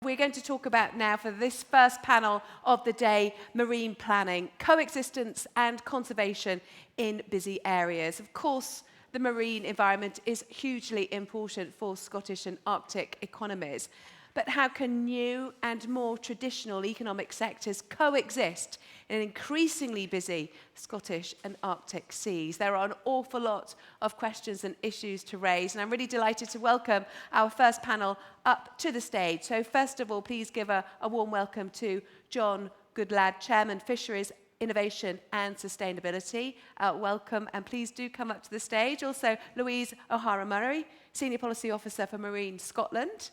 We're going to talk about now, for this first panel of the day, marine planning, coexistence and conservation in busy areas. Of course, the marine environment is hugely important for Scottish and Arctic economies. But how can new and more traditional economic sectors coexist in increasingly busy Scottish and Arctic seas? There are an awful lot of questions and issues to raise, and I'm really delighted to welcome our first panel up to the stage. So first of all, please give a warm welcome to John Goodlad, Chairman, Fisheries, Innovation and Sustainability. Welcome, and please do come up to the stage. Also, Louise O'Hara-Murray, Senior Policy Officer for Marine Scotland.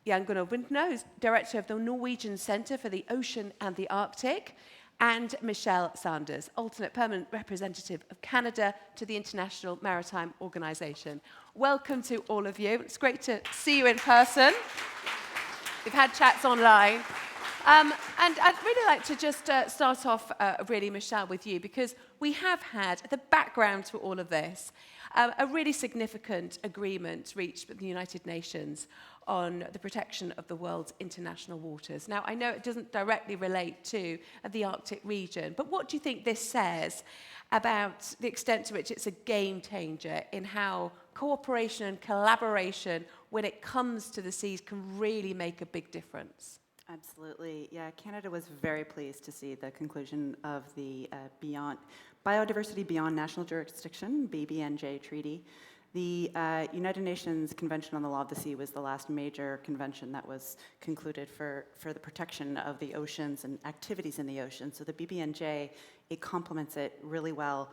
Jan Gunnar Wintner, who's Director of the Norwegian Centre for the Ocean and the Arctic, and Michelle Sanders, Alternate Permanent Representative of Canada to the International Maritime Organization. Welcome to all of you. It's great to see you in person. We've had chats online. And I'd really like to just start off, really, Michelle, with you, because we have had the background to all of this, a really significant agreement reached with the United Nations on the protection of the world's international waters. Now, I know it doesn't directly relate to the Arctic region, but what do you think this says about the extent to which it's a game changer in how cooperation and collaboration, when it comes to the seas, can really make a big difference? Absolutely. Yeah, Canada was very pleased to see the conclusion of the Biodiversity Beyond National Jurisdiction, BBNJ Treaty. The United Nations Convention on the Law of the Sea was the last major convention that was concluded for the protection of the oceans and activities in the ocean. So the BBNJ, it complements it really well.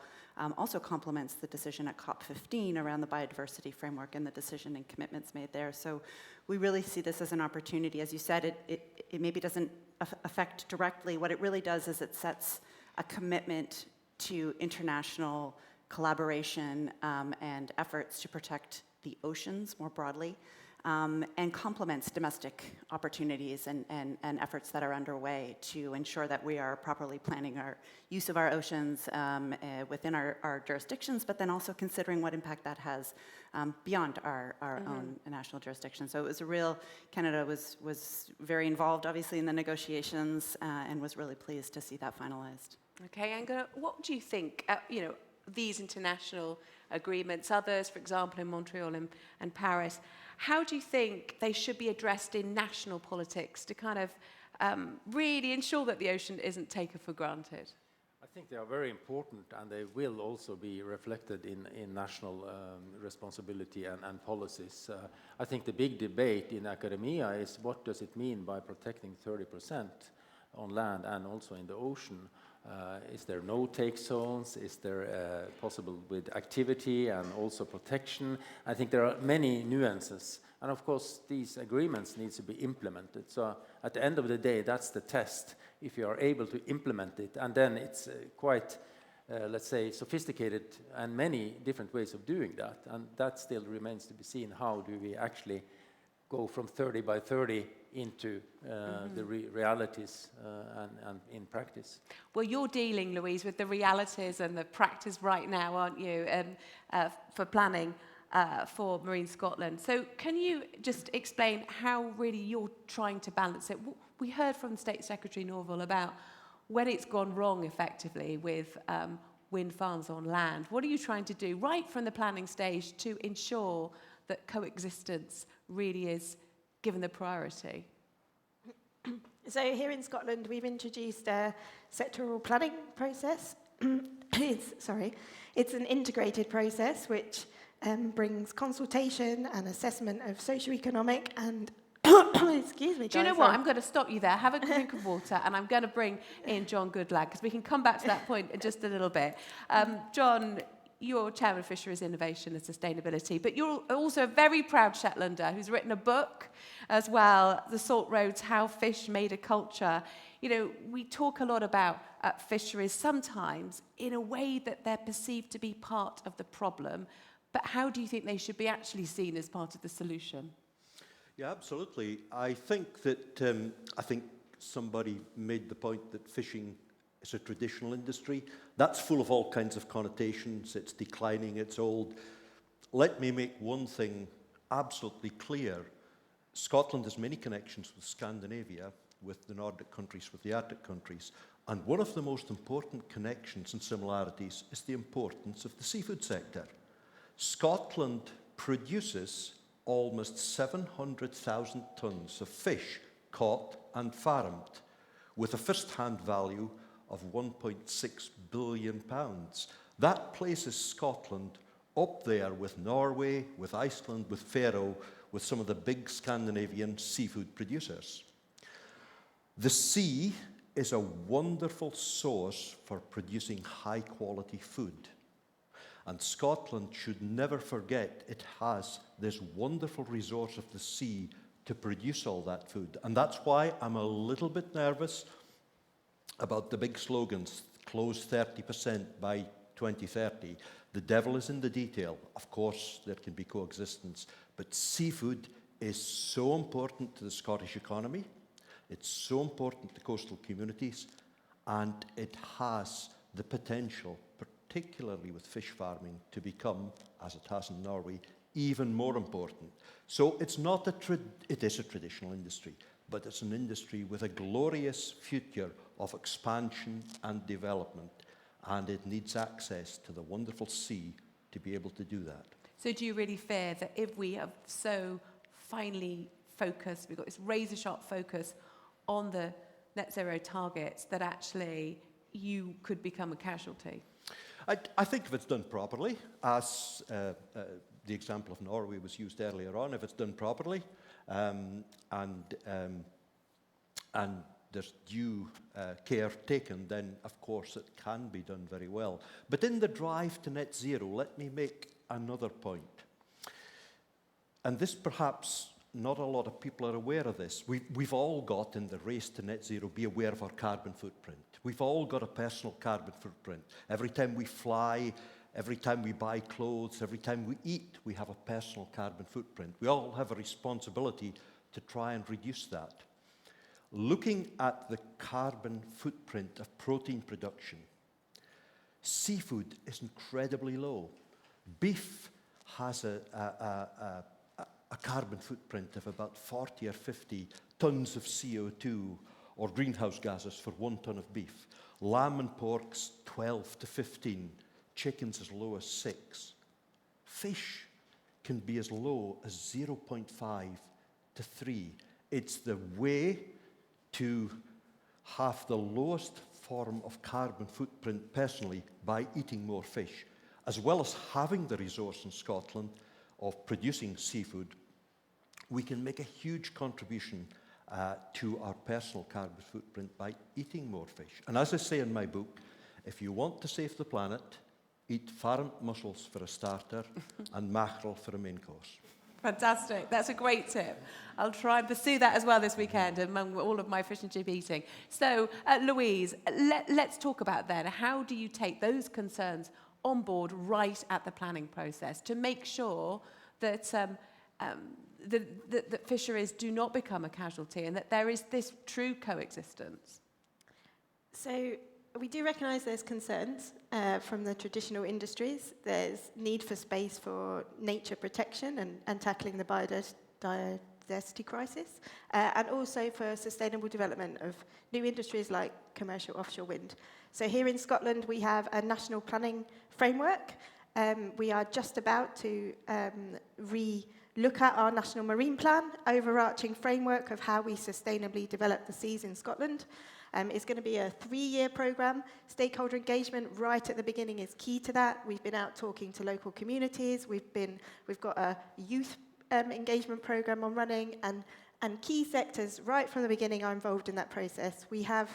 Also complements the decision at COP15 around the biodiversity framework and the decision and commitments made there. So we really see this as an opportunity. As you said, it maybe doesn't affect directly. What it really does is it sets a commitment to international collaboration and efforts to protect the oceans more broadly, and complements domestic opportunities and efforts that are underway to ensure that we are properly planning our use of our oceans within our jurisdictions, but then also considering what impact that has beyond our own national jurisdiction. So it was a real, Canada was very involved, obviously, in the negotiations and was really pleased to see that finalized. Okay, and what do you think, these international agreements, others, for example, in Montreal and Paris, how do you think they should be addressed in national politics to kind of really ensure that the ocean isn't taken for granted? I think they are very important, and they will also be reflected in national responsibility and policies. I think the big debate in academia is, what does it mean by protecting 30% on land and also in the ocean? Is there no-take zones? Is there possible with activity and also protection? I think there are many nuances. And of course, these agreements need to be implemented. So at the end of the day, that's the test, if you are able to implement it. And then it's quite, let's say, sophisticated and many different ways of doing that. And that still remains to be seen. How do we actually go from 30 by 30 into the realities and in practice? Well, you're dealing, Louise, with the realities and the practice right now, aren't you, for planning for Marine Scotland. So can you just explain how really you're trying to balance it? We heard from State Secretary Norval about when it's gone wrong effectively with wind farms on land. What are you trying to do right from the planning stage to ensure that coexistence really is given the priority? So here in Scotland, we've introduced a sectoral planning process. It's an integrated process which brings consultation and assessment of socioeconomic and excuse me. Do you know what? I'm going to stop you there. Have a drink of water, and I'm going to bring in John Goodlad, because we can come back to that point in just a little bit. John, you're Chairman of Fisheries Innovation and Sustainability, but you're also a very proud Shetlander who's written a book as well, The Salt Roads, How Fish Made a Culture. We talk a lot about fisheries sometimes in a way that they're perceived to be part of the problem, but how do you think they should be actually seen as part of the solution? Yeah, absolutely. I think that somebody made the point that fishing is a traditional industry. That's full of all kinds of connotations. It's declining, it's old. Let me make one thing absolutely clear. Scotland has many connections with Scandinavia, with the Nordic countries, with the Arctic countries, and one of the most important connections and similarities is the importance of the seafood sector. Scotland produces almost 700,000 tonnes of fish caught and farmed, with a first-hand value of £1.6 billion. That places Scotland up there with Norway, with Iceland, with Faroe, with some of the big Scandinavian seafood producers. The sea is a wonderful source for producing high-quality food. And Scotland should never forget it has this wonderful resource of the sea to produce all that food. And that's why I'm a little bit nervous about the big slogans, close 30% by 2030. The devil is in the detail. Of course, there can be coexistence, but seafood is so important to the Scottish economy. It's so important to coastal communities, and it has the potential, particularly with fish farming, to become, as it has in Norway, even more important. So it's not it is a traditional industry, but it's an industry with a glorious future of expansion and development, and it needs access to the wonderful sea to be able to do that. So do you really fear that if we have so finely focused, we've got this razor-sharp focus on the net zero targets, that actually you could become a casualty? I think if it's done properly, as the example of Norway was used earlier on, if it's done properly and there's due care taken, then of course it can be done very well. But in the drive to net zero, let me make another point. And this perhaps not a lot of people are aware of this. We've all got, in the race to net zero, be aware of our carbon footprint. We've all got a personal carbon footprint. Every time we fly, every time we buy clothes, every time we eat, we have a personal carbon footprint. We all have a responsibility to try and reduce that. Looking at the carbon footprint of protein production, seafood is incredibly low. Beef has a carbon footprint of about 40 or 50 tons of CO2 or greenhouse gases for 1 ton of beef. Lamb and pork's 12 to 15, chickens as low as 6. Fish can be as low as 0.5 to 3. It's the way to have the lowest form of carbon footprint personally by eating more fish, as well as having the resource in Scotland of producing seafood. We can make a huge contribution to our personal carbon footprint by eating more fish. And as I say in my book, if you want to save the planet, eat farmed mussels for a starter and mackerel for a main course. Fantastic. That's a great tip. I'll try and pursue that as well this weekend among all of my fish and chip eating. So, Louise, let's talk about then, how do you take those concerns on board right at the planning process to make sure that that fisheries do not become a casualty and that there is this true coexistence? So we do recognise there's concerns from the traditional industries. There's need for space for nature protection and tackling the biodiversity crisis, and also for sustainable development of new industries like commercial offshore wind. So here in Scotland, we have a national planning framework. We are just about to look at our national marine plan, overarching framework of how we sustainably develop the seas in Scotland. It's going to be a 3-year programme. Stakeholder engagement right at the beginning is key to that. We've been out talking to local communities. We've got a youth engagement programme on running, and key sectors right from the beginning are involved in that process. We have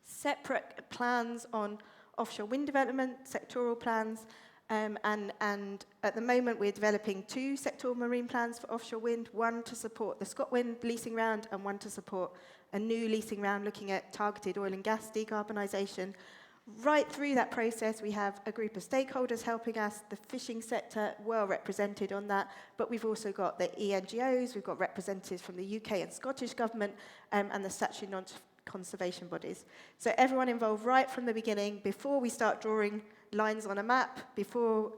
separate plans on offshore wind development, sectoral plans, and at the moment we're developing 2 sectoral marine plans for offshore wind, one to support the ScotWind leasing round and one to support a new leasing round looking at targeted oil and gas decarbonisation. Right through that process, we have a group of stakeholders helping us, the fishing sector well represented on that, but we've also got the ENGOs, we've got representatives from the UK and Scottish government, and the statutory non-conservation bodies. So everyone involved right from the beginning, before we start drawing lines on a map before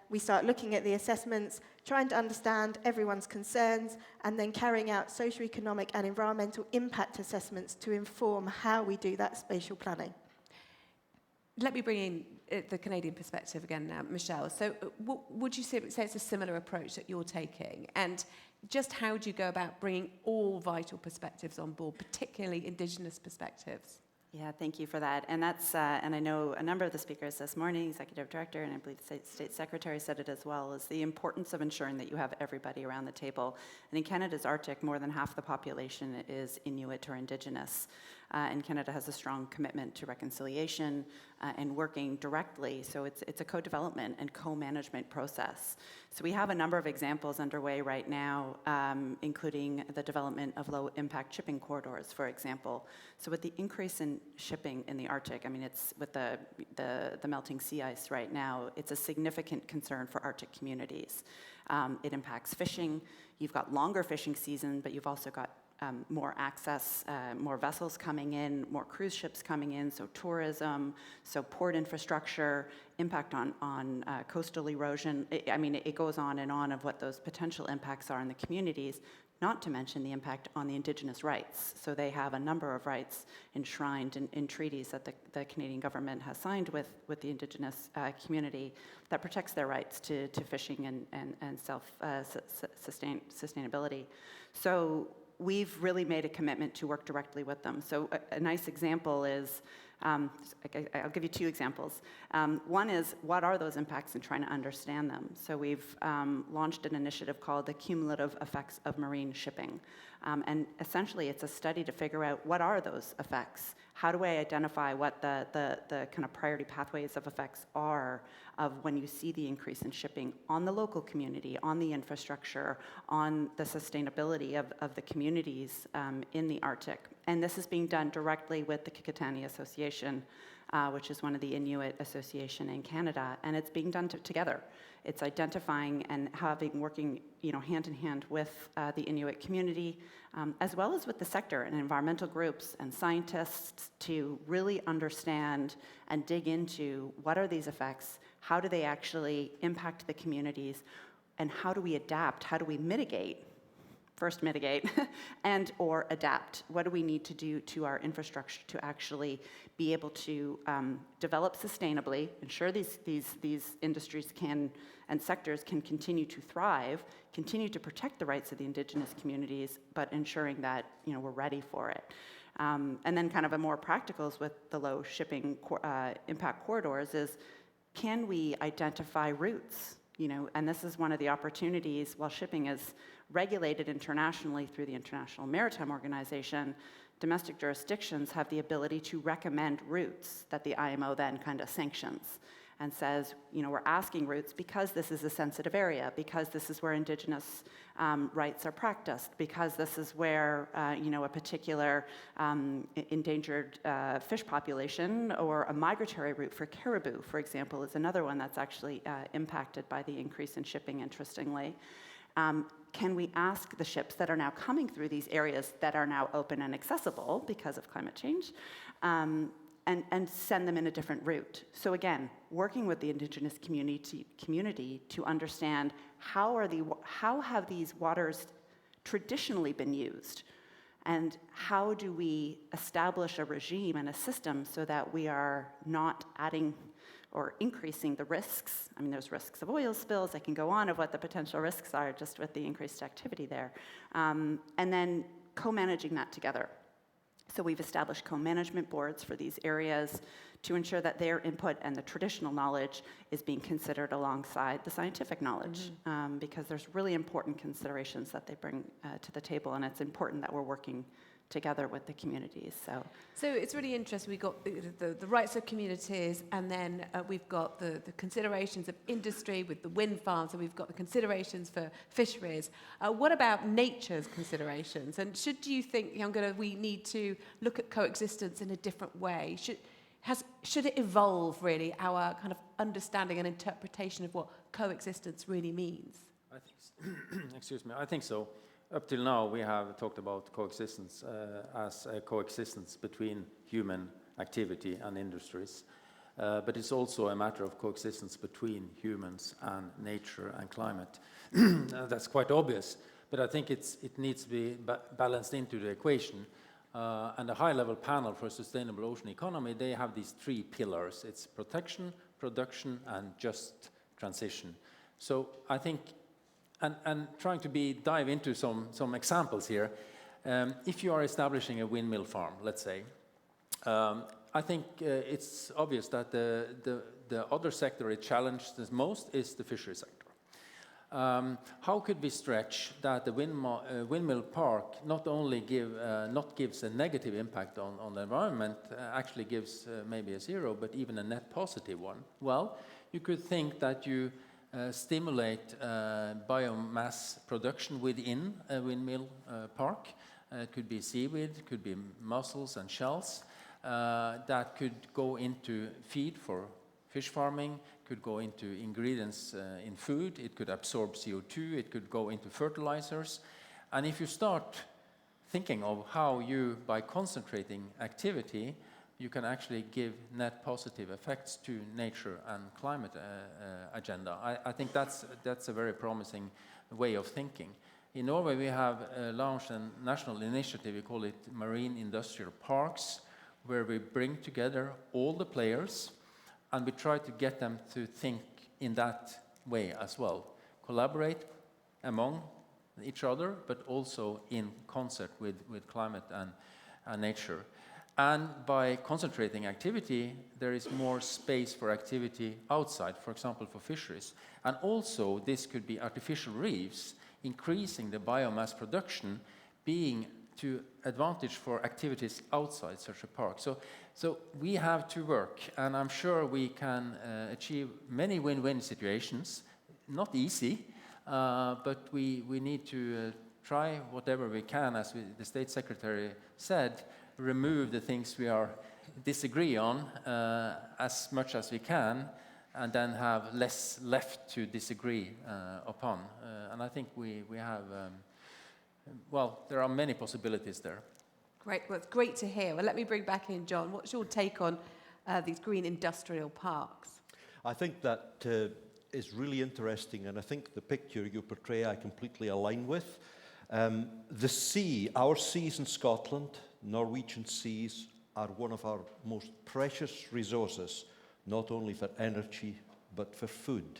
we start looking at the assessments, trying to understand everyone's concerns, and then carrying out socioeconomic and environmental impact assessments to inform how we do that spatial planning. Let me bring in the Canadian perspective again now, Michelle. So would you say it's a similar approach that you're taking? And just how do you go about bringing all vital perspectives on board, particularly Indigenous perspectives? Yeah, thank you for that. And that's, and I know a number of the speakers this morning, Executive Director, and I believe the State Secretary said it as well, is the importance of ensuring that you have everybody around the table. And in Canada's Arctic, more than half the population is Inuit or Indigenous. And Canada has a strong commitment to reconciliation and working directly. So it's a co-development and co-management process. So we have a number of examples underway right now, including the development of low-impact shipping corridors, for example. So with the increase in shipping in the Arctic, I mean, it's with the melting sea ice right now, it's a significant concern for Arctic communities. It impacts fishing. You've got longer fishing season, but you've also got more access, more vessels coming in, more cruise ships coming in, so tourism, so port infrastructure, impact on coastal erosion. I mean, it goes on and on of what those potential impacts are in the communities, not to mention the impact on the Indigenous rights. So they have a number of rights enshrined in treaties that the Canadian government has signed with the Indigenous community that protects their rights to fishing and sustainability. So we've really made a commitment to work directly with them. So a nice example is, I'll give you two examples. One is, what are those impacts and trying to understand them? So we've launched an initiative called the Cumulative Effects of Marine Shipping. And essentially, it's a study to figure out what are those effects. How do I identify what the kind of priority pathways of effects are of when you see the increase in shipping on the local community, on the infrastructure, on the sustainability of the communities in the Arctic. And this is being done directly with the Kikitani Association, which is one of the Inuit Association in Canada, and it's being done together. It's identifying and working, hand in hand with the Inuit community, as well as with the sector and environmental groups and scientists to really understand and dig into what are these effects, how do they actually impact the communities, and how do we adapt, how do we mitigate. First mitigate and or adapt. What do we need to do to our infrastructure to actually be able to develop sustainably, ensure these industries and sectors can continue to thrive, continue to protect the rights of the Indigenous communities, but ensuring that we're ready for it. And then kind of a more practicals with the low shipping impact corridors is, can we identify routes? And this is one of the opportunities, while shipping is regulated internationally through the International Maritime Organization, domestic jurisdictions have the ability to recommend routes that the IMO then kind of sanctions and says, we're asking routes because this is a sensitive area, because this is where Indigenous rights are practiced, because this is where, a particular endangered fish population or a migratory route for caribou, for example, is another one that's actually impacted by the increase in shipping, interestingly. Can we ask the ships that are now coming through these areas that are now open and accessible because of climate change, and send them in a different route? So again, working with the Indigenous community to understand how have these waters traditionally been used, and how do we establish a regime and a system so that we are not adding or increasing the risks. I mean, there's risks of oil spills. I can go on of what the potential risks are just with the increased activity there. And then co-managing that together. So we've established co-management boards for these areas to ensure that their input and the traditional knowledge is being considered alongside the scientific knowledge, because there's really important considerations that they bring to the table, and it's important that we're working together with the communities. So it's really interesting. We've got the rights of communities, and then we've got the considerations of industry with the wind farms, and we've got the considerations for fisheries. What about nature's considerations? And do you think, we need to look at coexistence in a different way? Should it evolve, really, our kind of understanding and interpretation of what coexistence really means? I think, excuse me, I think so. Up till now, we have talked about coexistence as a coexistence between human activity and industries. But it's also a matter of coexistence between humans and nature and climate. That's quite obvious, but I think it needs to be balanced into the equation. And the high-level panel for a sustainable ocean economy, they have these three pillars. It's protection, production, and just transition. So I think, and trying to dive into some examples here, if you are establishing a windmill farm, let's say, I think it's obvious that the other sector it challenged the most is the fishery sector. How could we stretch that the windmill park not only gives a negative impact on the environment, actually gives maybe a zero, but even a net positive one? Well, you could think that you stimulate biomass production within a windmill park. It could be seaweed, it could be mussels and shells that could go into feed for fish farming, could go into ingredients in food, it could absorb CO2, it could go into fertilizers. And if you start thinking of how you, by concentrating activity, you can actually give net positive effects to nature and climate agenda. I think that's a very promising way of thinking. In Norway, we have launched a national initiative, we call it Marine Industrial Parks, where we bring together all the players and we try to get them to think in that way as well. Collaborate among each other, but also in concert with climate and nature. And by concentrating activity, there is more space for activity outside, for example, for fisheries. And also, this could be artificial reefs, increasing the biomass production, being to advantage for activities outside such a park. So we have to work, and I'm sure we can achieve many win-win situations. Not easy, but we need to try whatever we can, as the State Secretary said, remove the things we disagree on as much as we can, and then have less left to disagree upon. And I think we have, well, there are many possibilities there. Great, well, it's great to hear. Well, let me bring back in John. What's your take on these green industrial parks? I think that is really interesting, and I think the picture you portray I completely align with. The sea, our seas in Scotland, Norwegian seas, are one of our most precious resources, not only for energy, but for food.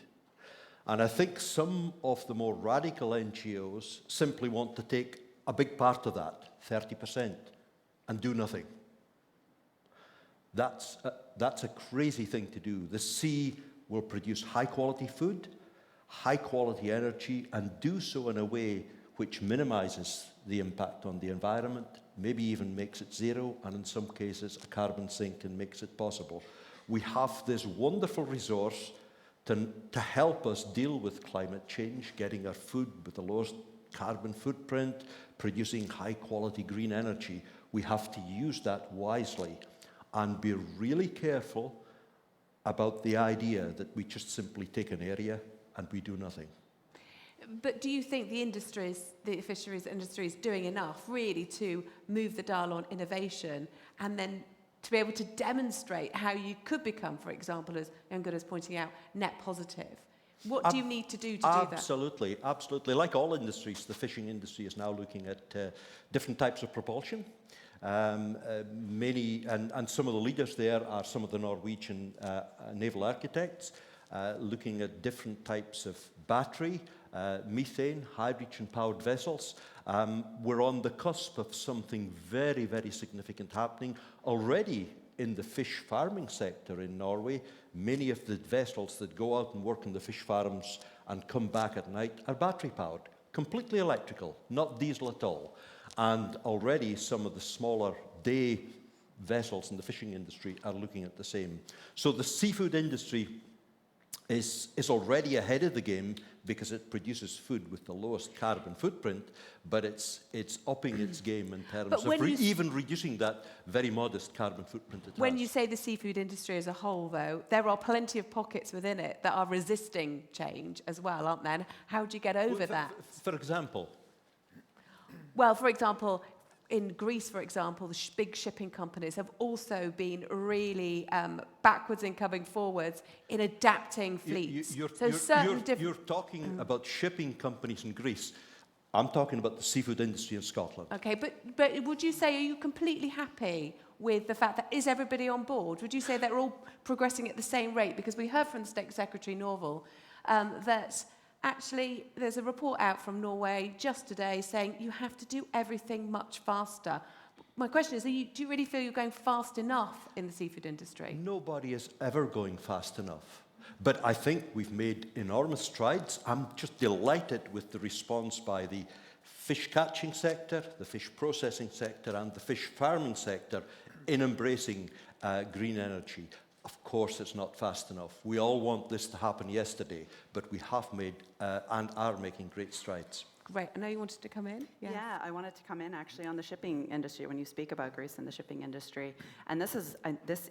And I think some of the more radical NGOs simply want to take a big part of that, 30%, and do nothing. That's a crazy thing to do. The sea will produce high-quality food, high-quality energy, and do so in a way which minimizes the impact on the environment, maybe even makes it zero, and in some cases a carbon sink and makes it possible. We have this wonderful resource to help us deal with climate change, getting our food with the lowest carbon footprint, producing high-quality green energy. We have to use that wisely and be really careful about the idea that we just simply take an area and we do nothing. But do you think the fisheries industry is doing enough really to move the dial on innovation and then to be able to demonstrate how you could become, for example, as Jan Gunnar is pointing out, net positive? What do you need to do that? Absolutely, absolutely. Like all industries, the fishing industry is now looking at different types of propulsion. Many, and some of the leaders there are some of the Norwegian naval architects, looking at different types of battery, methane, hydrogen-powered vessels. We're on the cusp of something very, very significant happening already in the fish farming sector in Norway. Many of the vessels that go out and work in the fish farms and come back at night are battery-powered, completely electrical, not diesel at all. And already some of the smaller day vessels in the fishing industry are looking at the same. So the seafood industry is already ahead of the game because it produces food with the lowest carbon footprint, but it's upping its game in terms of even reducing that very modest carbon footprint it has. When you say the seafood industry as a whole, though, there are plenty of pockets within it that are resisting change as well, aren't there? And how do you get over that? For example? Well, for example, in Greece, for example, the big shipping companies have also been really backwards in coming forwards in adapting fleets. You're talking about shipping companies in Greece. I'm talking about the seafood industry in Scotland. Okay, but would you say, are you completely happy with the fact that, is everybody on board? Would you say they're all progressing at the same rate? Because we heard from the State Secretary Norval that actually there's a report out from Norway just today saying you have to do everything much faster. My question is, do you really feel you're going fast enough in the seafood industry? Nobody is ever going fast enough. But I think we've made enormous strides. I'm just delighted with the response by the fish catching sector, the fish processing sector, and the fish farming sector in embracing green energy. Of course, it's not fast enough. We all want this to happen yesterday, but we have made and are making great strides. Great. I know you wanted to come in. Yeah, I wanted to come in actually on the shipping industry when you speak about Greece and the shipping industry. And this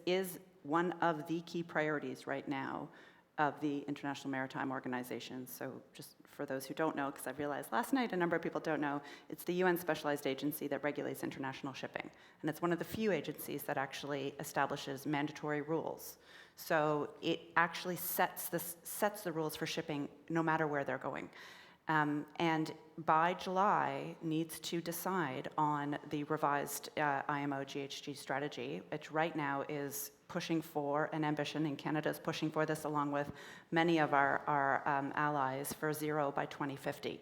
is one of the key priorities right now of the International Maritime Organization. So just for those who don't know, because I realized last night a number of people don't know, it's the UN specialized agency that regulates international shipping. And it's one of the few agencies that actually establishes mandatory rules. So it actually sets the rules for shipping no matter where they're going. And by July needs to decide on the revised IMO GHG strategy, which right now is pushing for an ambition, and Canada is pushing for this along with many of our allies for zero by 2050,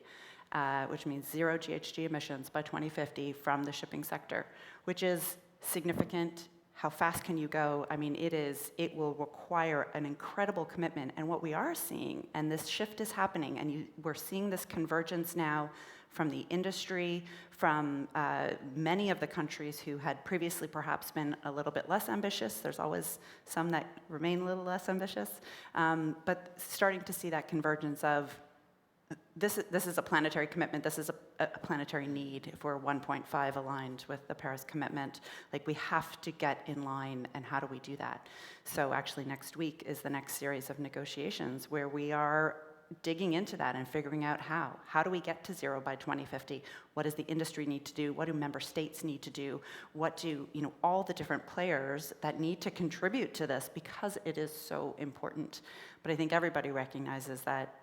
which means zero GHG emissions by 2050 from the shipping sector, which is significant. How fast can you go? I mean, it will require an incredible commitment. And what we are seeing, and this shift is happening, and we're seeing this convergence now from the industry, from many of the countries who had previously perhaps been a little bit less ambitious. There's always some that remain a little less ambitious. But starting to see that convergence of this is a planetary commitment. This is a planetary need. If we're 1.5 aligned with the Paris commitment, like we have to get in line. And how do we do that? So actually, next week is the next series of negotiations where we are digging into that and figuring out how. How do we get to zero by 2050? What does the industry need to do? What do member states need to do? What do all the different players that need to contribute to this, because it is so important. But I think everybody recognizes that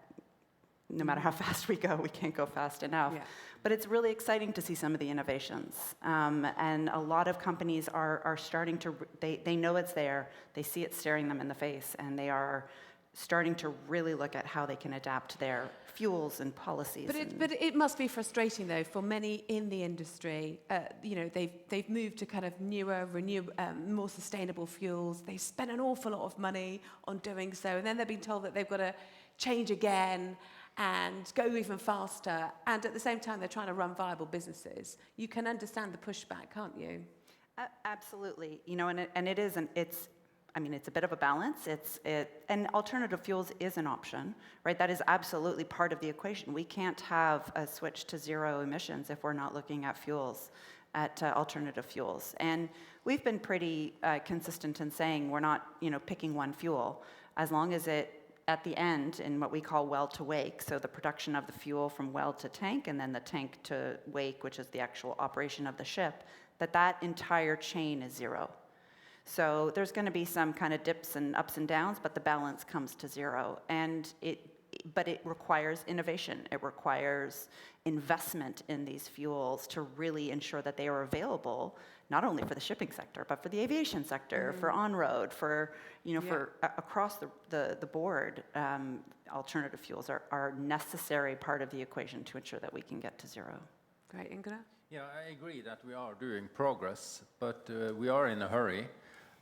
no matter how fast we go, we can't go fast enough. Yeah. But it's really exciting to see some of the innovations. And a lot of companies are starting to, they know it's there, they see it staring them in the face, and they are starting to really look at how they can adapt their fuels and policies. But it must be frustrating, though, for many in the industry. They've moved to kind of newer, more sustainable fuels. They spent an awful lot of money on doing so, and then they're being told that they've got to change again and go even faster, and at the same time they're trying to run viable businesses. You can understand the pushback, can't you? Absolutely. It's a bit of a balance. And alternative fuels is an option, right? That is absolutely part of the equation. We can't have a switch to zero emissions if we're not looking at fuels, at alternative fuels. And we've been pretty consistent in saying we're not, picking one fuel, as long as it, at the end, in what we call well to wake, so the production of the fuel from well to tank, and then the tank to wake, which is the actual operation of the ship, that entire chain is zero. So there's going to be some kind of dips and ups and downs, but the balance comes to zero. But it requires innovation. It requires investment in these fuels to really ensure that they are available, not only for the shipping sector, but for the aviation sector, for on-road, for across the board. Alternative fuels are necessary part of the equation to ensure that we can get to zero. Great, Ingrid? Yeah, I agree that we are doing progress, but we are in a hurry,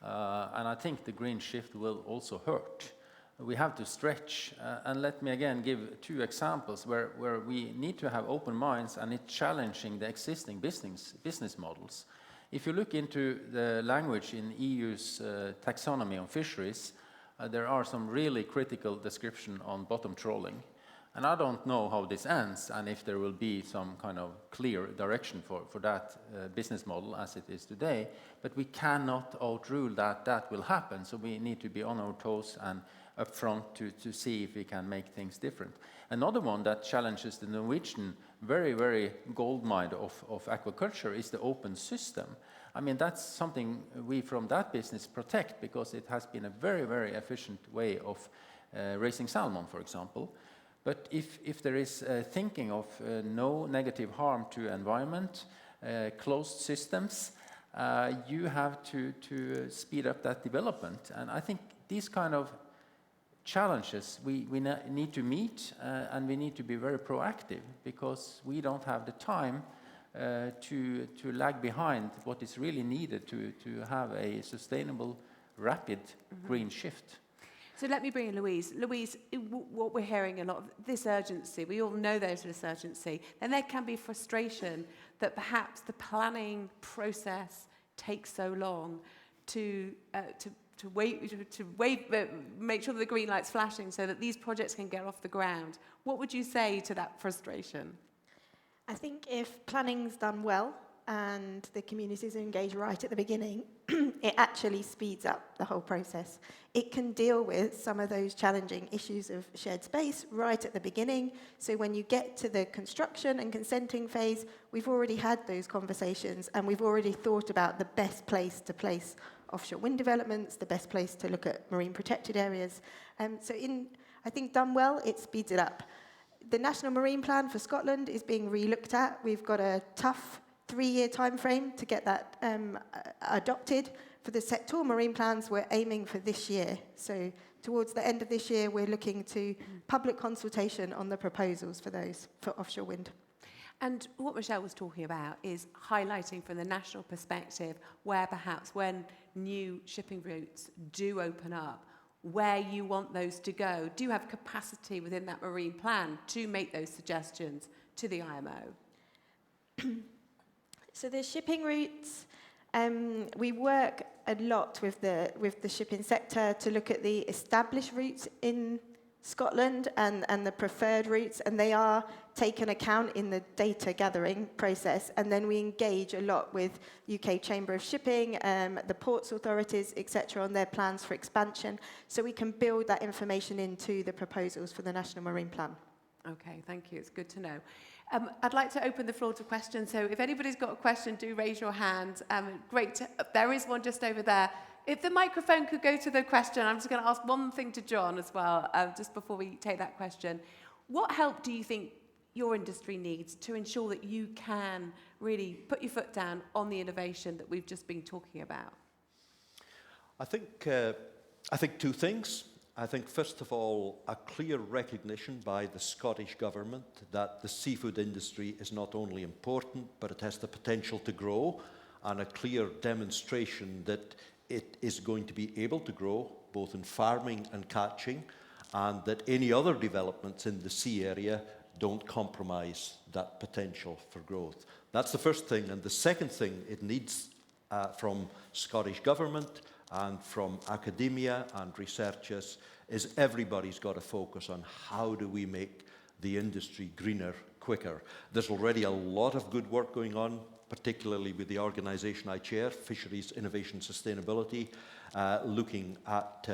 and I think the green shift will also hurt. We have to stretch, and let me again give two examples where we need to have open minds, and it's challenging the existing business models. If you look into the language in EU's taxonomy on fisheries, there are some really critical description on bottom trawling. And I don't know how this ends, and if there will be some kind of clear direction for that business model as it is today, but we cannot outrule that will happen, so we need to be on our toes and upfront to see if we can make things different. Another one that challenges the Norwegian very, very gold mine of aquaculture is the open system. I mean, that's something we from that business protect because it has been a very, very efficient way of raising salmon, for example. But if there is thinking of no negative harm to environment, closed systems, you have to speed up that development. And I think these kind of challenges we need to meet, and we need to be very proactive because we don't have the time to lag behind what is really needed to have a sustainable, rapid green shift. So let me bring in Louise. Louise, what we're hearing a lot of this urgency, we all know there's this urgency, and there can be frustration that perhaps the planning process takes so long to make sure that the green light's flashing so that these projects can get off the ground. What would you say to that frustration? I think if planning's done well and the communities are engaged right at the beginning, it actually speeds up the whole process. It can deal with some of those challenging issues of shared space right at the beginning. So when you get to the construction and consenting phase, we've already had those conversations and we've already thought about the best place to place offshore wind developments, the best place to look at marine protected areas. I think done well, it speeds it up. The National Marine Plan for Scotland is being re-looked at. We've got a tough 3-year time frame to get that adopted. For the sectoral marine plans, we're aiming for this year. So towards the end of this year, we're looking to public consultation on the proposals for those, for offshore wind. And what Michelle was talking about is highlighting from the national perspective where perhaps when new shipping routes do open up, where you want those to go. Do you have capacity within that marine plan to make those suggestions to the IMO? So the shipping routes, we work a lot with the shipping sector to look at the established routes in Scotland and the preferred routes, and they are taken account in the data gathering process. And then we engage a lot with UK Chamber of Shipping, the ports authorities, etc., on their plans for expansion, so we can build that information into the proposals for the National Marine Plan. Okay, thank you. It's good to know. I'd like to open the floor to questions. So if anybody's got a question, do raise your hand. There is one just over there. If the microphone could go to the question, I'm just going to ask one thing to John as well, just before we take that question. What help do you think your industry needs to ensure that you can really put your foot down on the innovation that we've just been talking about? I think two things. I think, first of all, a clear recognition by the Scottish Government that the seafood industry is not only important, but it has the potential to grow, and a clear demonstration that it is going to be able to grow, both in farming and catching, and that any other developments in the sea area don't compromise that potential for growth. That's the first thing. And the second thing it needs from Scottish Government and from academia and researchers is everybody's got to focus on how do we make the industry greener quicker. There's already a lot of good work going on, particularly with the organisation I chair, Fisheries Innovation Sustainability, looking at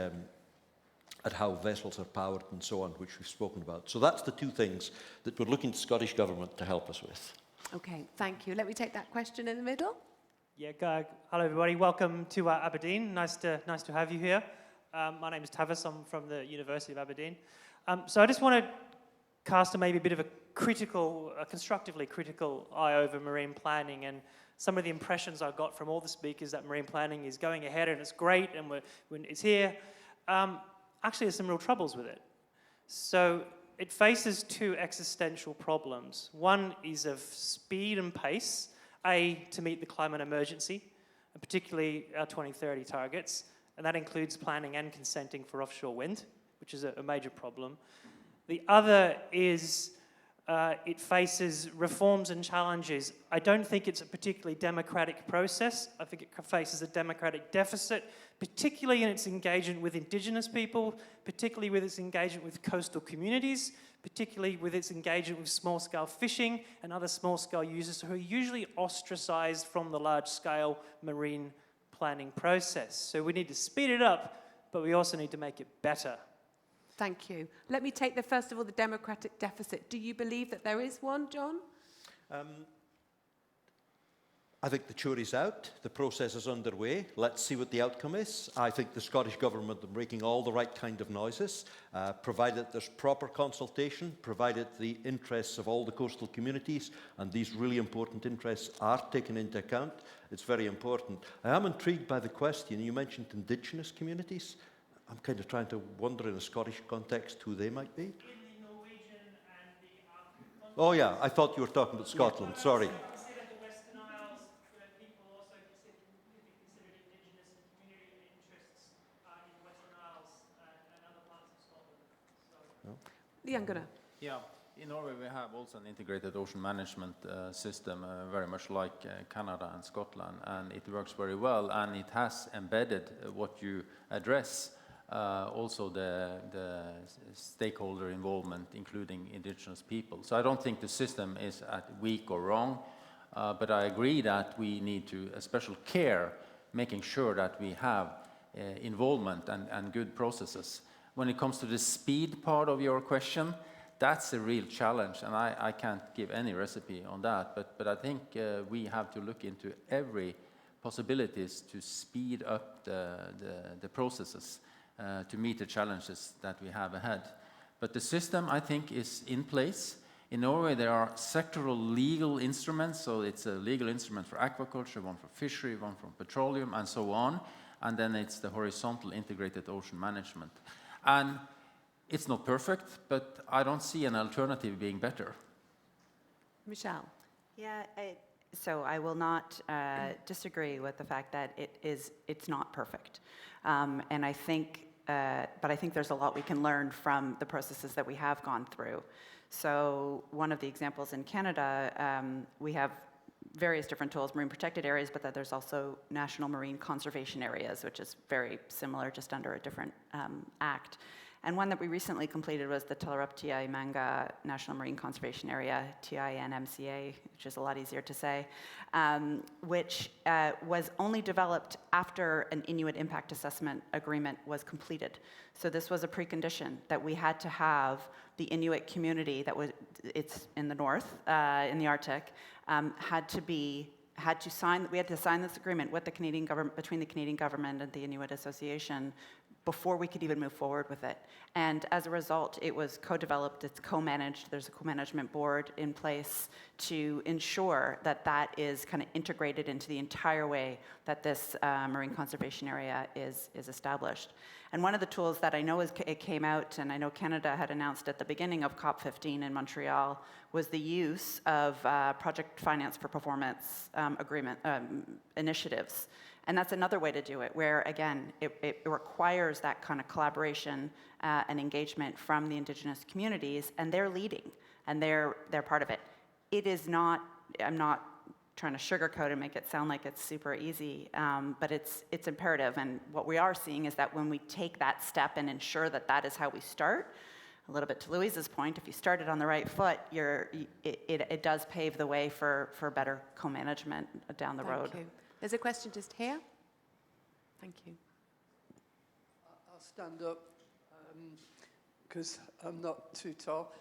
how vessels are powered and so on, which we've spoken about. So that's the two things that we're looking to Scottish Government to help us with. Okay, thank you. Let me take that question in the middle. Yeah, hello everybody. Welcome to Aberdeen. Nice to have you here. My name is Tavis. I'm from the University of Aberdeen. So I just want to cast maybe a bit of a constructively critical eye over marine planning, and some of the impressions I got from all the speakers that marine planning is going ahead and it's great and it's here. Actually, there's some real troubles with it. So it faces two existential problems. One is of speed and pace, to meet the climate emergency, and particularly our 2030 targets, and that includes planning and consenting for offshore wind, which is a major problem. The other is it faces reforms and challenges. I don't think it's a particularly democratic process. I think it faces a democratic deficit, particularly in its engagement with Indigenous people, particularly with its engagement with coastal communities, particularly with its engagement with small-scale fishing and other small-scale users who are usually ostracized from the large-scale marine planning process. So we need to speed it up, but we also need to make it better. Thank you. Let me take first of all, the democratic deficit. Do you believe that there is one, John? I think the jury's out. The process is underway. Let's see what the outcome is. I think the Scottish Government are making all the right kind of noises, provided there's proper consultation, provided the interests of all the coastal communities and these really important interests are taken into account. It's very important. I am intrigued by the question. You mentioned Indigenous communities. I'm kind of trying to wonder in a Scottish context who they might be. In the Norwegian and the Arctic. Oh yeah, I thought you were talking about Scotland. Sorry. Consider the Western Isles, where people also could be considered indigenous and community interests in the Western Isles and other parts of Scotland. Jan Gunnar. Yeah, in Norway we have also an integrated ocean management system, very much like Canada and Scotland, and it works very well, and it has embedded what you address, also the stakeholder involvement, including indigenous people. So I don't think the system is weak or wrong, but I agree that we need to special care, making sure that we have involvement and good processes. When it comes to the speed part of your question, that's a real challenge, and I can't give any recipe on that, but I think we have to look into every possibilities to speed up the processes to meet the challenges that we have ahead. But the system, I think, is in place. In Norway, there are sectoral legal instruments, so it's a legal instrument for aquaculture, one for fishery, one for petroleum, and so on, and then it's the horizontal integrated ocean management. And it's not perfect, but I don't see an alternative being better. Michelle. Yeah, so I will not disagree with the fact that it's not perfect. And I think, but I think there's a lot we can learn from the processes that we have gone through. So one of the examples in Canada, we have various different tools, marine protected areas, but that there's also national marine conservation areas, which is very similar, just under a different act. And one that we recently completed was the Talaruptia Manga National Marine Conservation Area, TINMCA, which is a lot easier to say, which was only developed after an Inuit Impact Assessment Agreement was completed. So this was a precondition that we had to have the Inuit community it's in the north, in the Arctic, had to sign this agreement with the Canadian government, between the Canadian government and the Inuit Association, before we could even move forward with it. And as a result, it was co-developed, it's co-managed, there's a co-management board in place to ensure that that is kind of integrated into the entire way that this marine conservation area is established. And one of the tools that I know it came out, and I know Canada had announced at the beginning of COP15 in Montreal, was the use of project finance for performance initiatives. And that's another way to do it, where, again, it requires that kind of collaboration and engagement from the Indigenous communities, and they're leading, and they're part of it. It is not, I'm not trying to sugarcoat and make it sound like it's super easy, but it's imperative. And what we are seeing is that when we take that step and ensure that that is how we start, a little bit to Louise's point, if you started on the right foot, it does pave the way for better co-management down the road. Thank you. There's a question just here. Thank you. I'll stand up because I'm not too tall.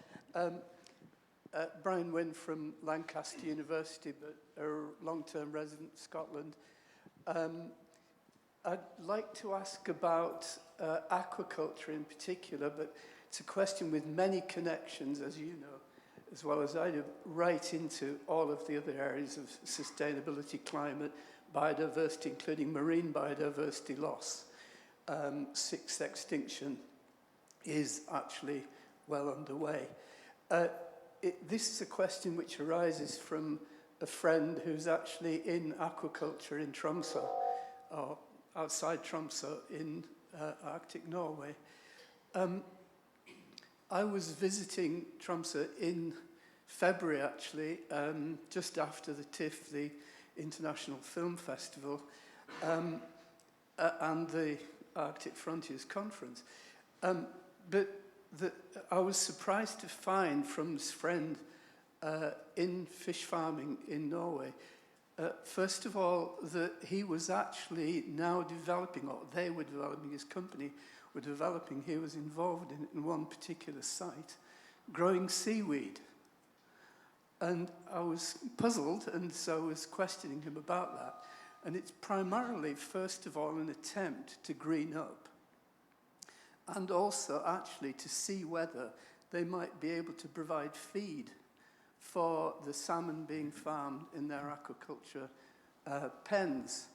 Brian Wynne from Lancaster University, but a long-term resident of Scotland. I'd like to ask about aquaculture in particular, but it's a question with many connections, as you know, as well as I do, right into all of the other areas of sustainability, climate, biodiversity, including marine biodiversity loss. Sixth extinction is actually well underway. This is a question which arises from a friend who's actually in aquaculture in Tromsø, or outside Tromsø in Arctic Norway. I was visiting Tromsø in February, actually, just after the TIFF, the International Film Festival, and the Arctic Frontiers Conference. But I was surprised to find from this friend in fish farming in Norway, first of all, that he was actually now developing, or they were developing, his company were developing, he was involved in one particular site, growing seaweed. And I was puzzled, and so I was questioning him about that. And it's primarily, first of all, an attempt to green up, and also actually to see whether they might be able to provide feed for the salmon being farmed in their aquaculture pens.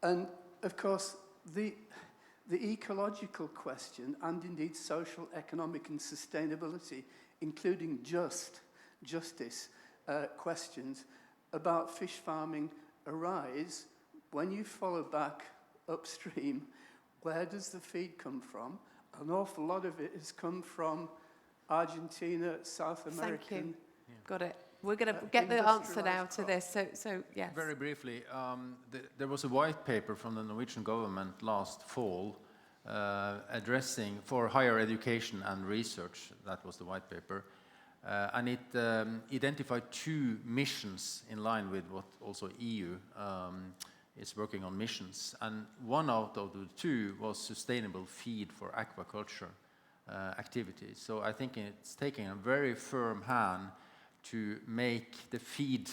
And of course, the ecological question, and indeed social, economic and sustainability, including justice questions about fish farming arise when you follow back upstream. Where does the feed come from? An awful lot of it has come from Argentina, South American. Thank you. Got it. We're going to get the answer now to this. So yes. Very briefly, there was a white paper from the Norwegian government last fall addressing for higher education and research. That was the white paper. And it identified 2 missions in line with what also EU is working on missions. And one out of the 2 was sustainable feed for aquaculture activities. So I think it's taking a very firm hand to make the feed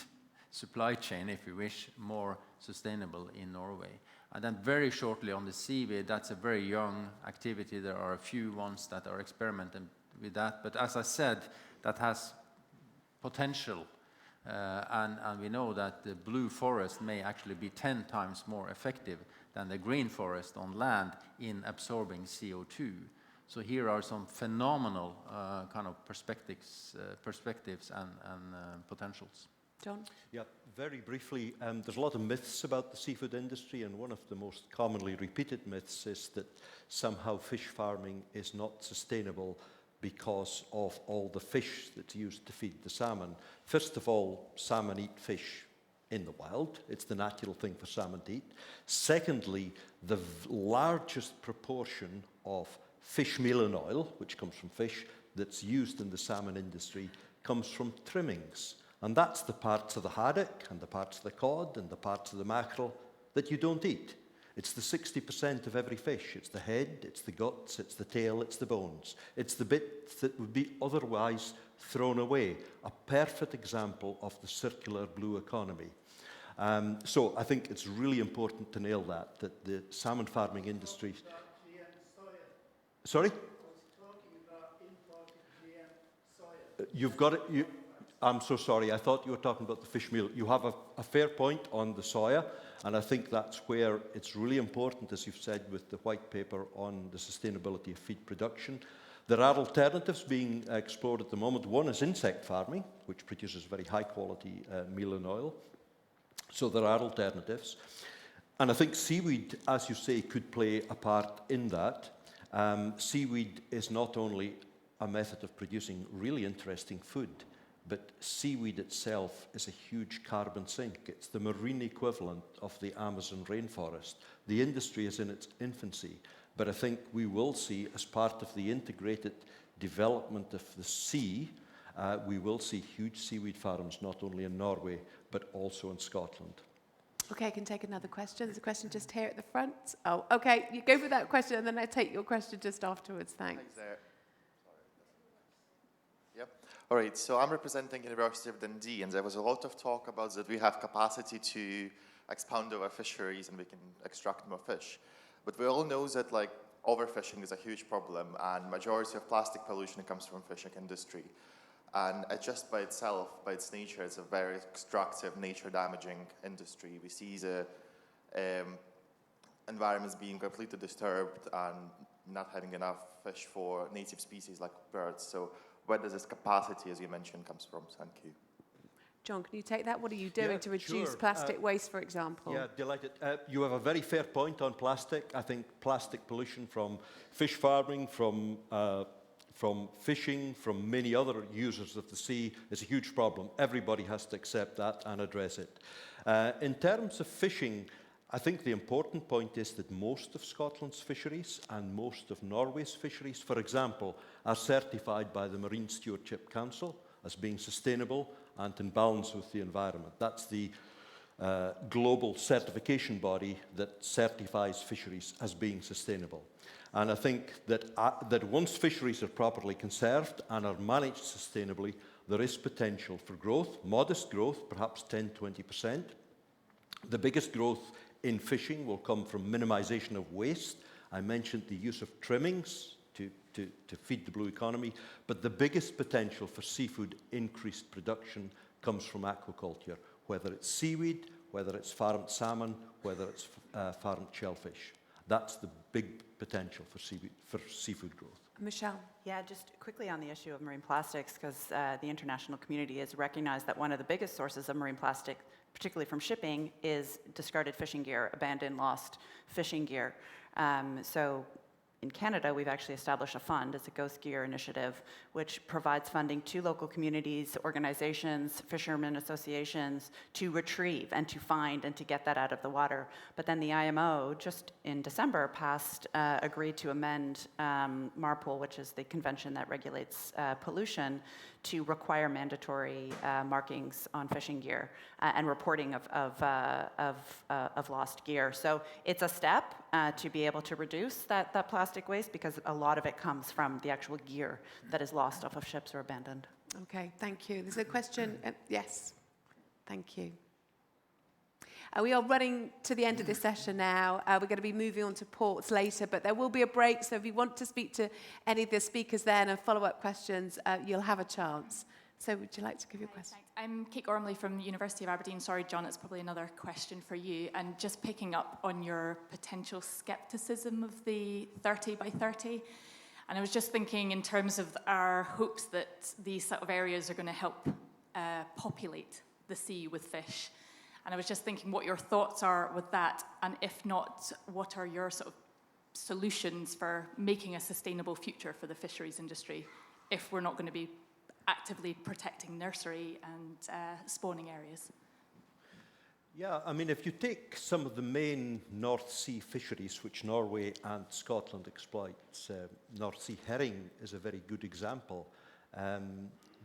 supply chain, if you wish, more sustainable in Norway. And then very shortly on the seaweed, that's a very young activity. There are a few ones that are experimenting with that. But as I said, that has potential. And we know that the blue forest may actually be 10 times more effective than the green forest on land in absorbing CO2. So here are some phenomenal kind of perspectives and potentials. John? Yeah, very briefly, there's a lot of myths about the seafood industry, and one of the most commonly repeated myths is that somehow fish farming is not sustainable because of all the fish that's used to feed the salmon. First of all, salmon eat fish in the wild. It's the natural thing for salmon to eat. Secondly, the largest proportion of fish meal and oil, which comes from fish, that's used in the salmon industry, comes from trimmings. And that's the parts of the haddock and the parts of the cod and the parts of the mackerel that you don't eat. It's the 60% of every fish. It's the head, it's the guts, it's the tail, it's the bones. It's the bits that would be otherwise thrown away. A perfect example of the circular blue economy. So I think it's really important to nail that the salmon farming industry... Sorry? You've got it. I'm so sorry. I thought you were talking about the fish meal. You have a fair point on the soya, and I think that's where it's really important, as you've said, with the white paper on the sustainability of feed production. There are alternatives being explored at the moment. One is insect farming, which produces very high-quality meal and oil. So there are alternatives. And I think seaweed, as you say, could play a part in that. Seaweed is not only a method of producing really interesting food, but seaweed itself is a huge carbon sink. It's the marine equivalent of the Amazon rainforest. The industry is in its infancy, but I think we will see, as part of the integrated development of the sea, we will see huge seaweed farms, not only in Norway, but also in Scotland. Okay, I can take another question. There's a question just here at the front. Oh, okay, you go for that question, and then I take your question just afterwards. Thanks. Thanks there. Yep. All right, so I'm representing University of Dundee, and there was a lot of talk about that we have capacity to expand our fisheries and we can extract more fish. But we all know that overfishing is a huge problem, and majority of plastic pollution comes from fishing industry. And just by itself, by its nature, it's a very extractive, nature-damaging industry. We see the environments being completely disturbed and not having enough fish for native species like birds. So where does this capacity, as you mentioned, comes from? Thank you. John, can you take that? What are you doing to reduce plastic waste, for example? Yeah, delighted. You have a very fair point on plastic. I think plastic pollution from fish farming, from fishing, from many other users of the sea is a huge problem. Everybody has to accept that and address it. In terms of fishing, I think the important point is that most of Scotland's fisheries and most of Norway's fisheries, for example, are certified by the Marine Stewardship Council as being sustainable and in balance with the environment. That's the global certification body that certifies fisheries as being sustainable. And I think that once fisheries are properly conserved and are managed sustainably, there is potential for growth, modest growth, perhaps 10–20%. The biggest growth in fishing will come from minimization of waste. I mentioned the use of trimmings to feed the blue economy, but the biggest potential for seafood increased production comes from aquaculture, whether it's seaweed, whether it's farmed salmon, whether it's farmed shellfish. That's the big potential for seafood growth. Michelle? Yeah, just quickly on the issue of marine plastics, because the international community has recognized that one of the biggest sources of marine plastic, particularly from shipping, is discarded fishing gear, abandoned, lost fishing gear. So in Canada, we've actually established a fund. It's a Ghost Gear initiative, which provides funding to local communities, organizations, fishermen associations to retrieve and to find and to get that out of the water. But then the IMO, just in December, agreed to amend MARPOL, which is the convention that regulates pollution, to require mandatory markings on fishing gear and reporting of lost gear. So it's a step to be able to reduce that plastic waste, because a lot of it comes from the actual gear that is lost off of ships or abandoned. Okay, thank you. There's a question. Yes, thank you. We are running to the end of this session now. We're going to be moving on to ports later, but there will be a break, so if you want to speak to any of the speakers then and follow-up questions, you'll have a chance. So would you like to give your question? Thanks. I'm Kate Gormley from the University of Aberdeen. Sorry, John, it's probably another question for you. And just picking up on your potential scepticism of the 30 by 30. And I was just thinking in terms of our hopes that these sort of areas are going to help populate the sea with fish. And I was just thinking what your thoughts are with that, and if not, what are your sort of solutions for making a sustainable future for the fisheries industry if we're not going to be actively protecting nursery and spawning areas? Yeah, I mean, if you take some of the main North Sea fisheries, which Norway and Scotland exploits, North Sea herring is a very good example.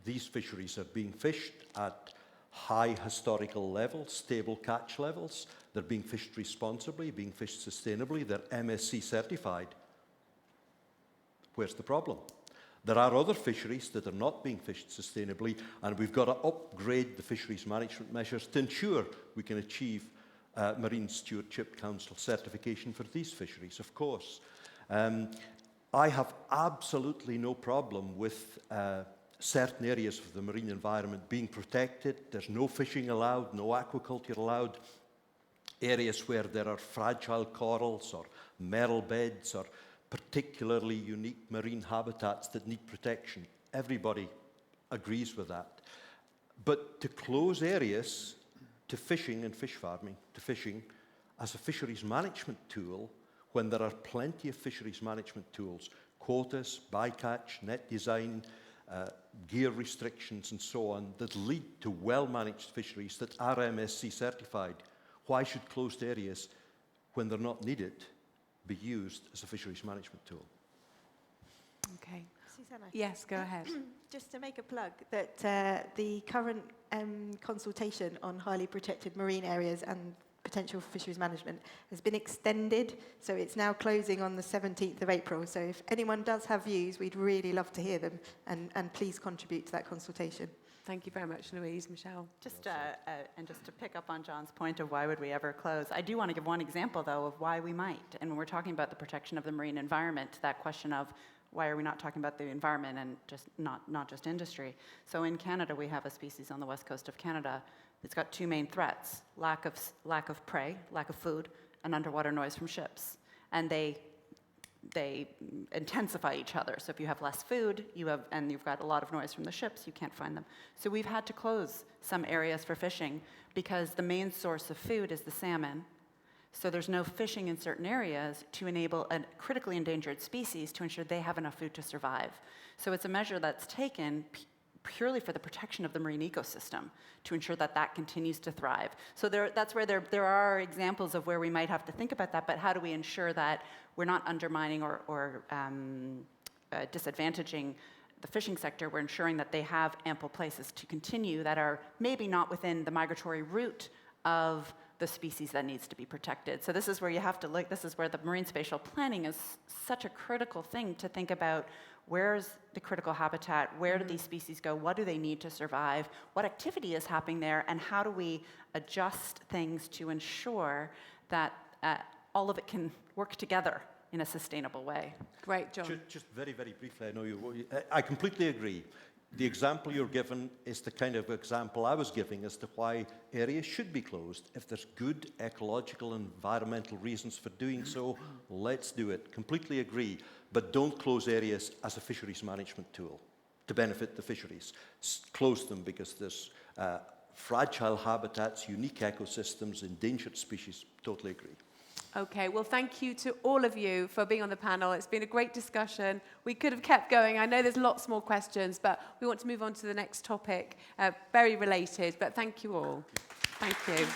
These fisheries are being fished at high historical levels, stable catch levels. They're being fished responsibly, being fished sustainably. They're MSC certified. Where's the problem? There are other fisheries that are not being fished sustainably, and we've got to upgrade the fisheries management measures to ensure we can achieve Marine Stewardship Council certification for these fisheries, of course. I have absolutely no problem with certain areas of the marine environment being protected. There's no fishing allowed, no aquaculture allowed. Areas where there are fragile corals or merle beds or particularly unique marine habitats that need protection. Everybody agrees with that. But to close areas to fishing and fish farming, to fishing as a fisheries management tool, when there are plenty of fisheries management tools, quotas, bycatch, net design, gear restrictions and so on, that lead to well-managed fisheries that are MSC certified, why should closed areas, when they're not needed, be used as a fisheries management tool? Okay. Susanna? Yes, go ahead. Just to make a plug, that the current consultation on highly protected marine areas and potential for fisheries management has been extended, so it's now closing on the 17th of April. So if anyone does have views, we'd really love to hear them, and please contribute to that consultation. Thank you very much, Louise. Michelle? Just to pick up on John's point of why would we ever close, I do want to give one example, though, of why we might. And when we're talking about the protection of the marine environment, that question of why are we not talking about the environment and just not just industry. So in Canada, we have a species on the west coast of Canada. It's got two main threats: lack of prey, lack of food, and underwater noise from ships. And they intensify each other. So if you have less food, and you've got a lot of noise from the ships, you can't find them. So we've had to close some areas for fishing because the main source of food is the salmon. So there's no fishing in certain areas to enable a critically endangered species to ensure they have enough food to survive. So it's a measure that's taken purely for the protection of the marine ecosystem to ensure that that continues to thrive. So that's where there are examples of where we might have to think about that, but how do we ensure that we're not undermining or disadvantaging the fishing sector? We're ensuring that they have ample places to continue that are maybe not within the migratory route of the species that needs to be protected. So this is where you have to look, this is where the marine spatial planning is such a critical thing to think about. Where's the critical habitat? Where do these species go? What do they need to survive? What activity is happening there? And how do we adjust things to ensure that all of it can work together in a sustainable way? Great, John. Just very, very briefly, I know I completely agree. The example you're given is the kind of example I was giving as to why areas should be closed. If there's good ecological and environmental reasons for doing so, let's do it. Completely agree. But don't close areas as a fisheries management tool to benefit the fisheries. Close them because there's fragile habitats, unique ecosystems, endangered species. Totally agree. Okay, well, thank you to all of you for being on the panel. It's been a great discussion. We could have kept going. I know there's lots more questions, but we want to move on to the next topic, very related. But thank you all. Thank you.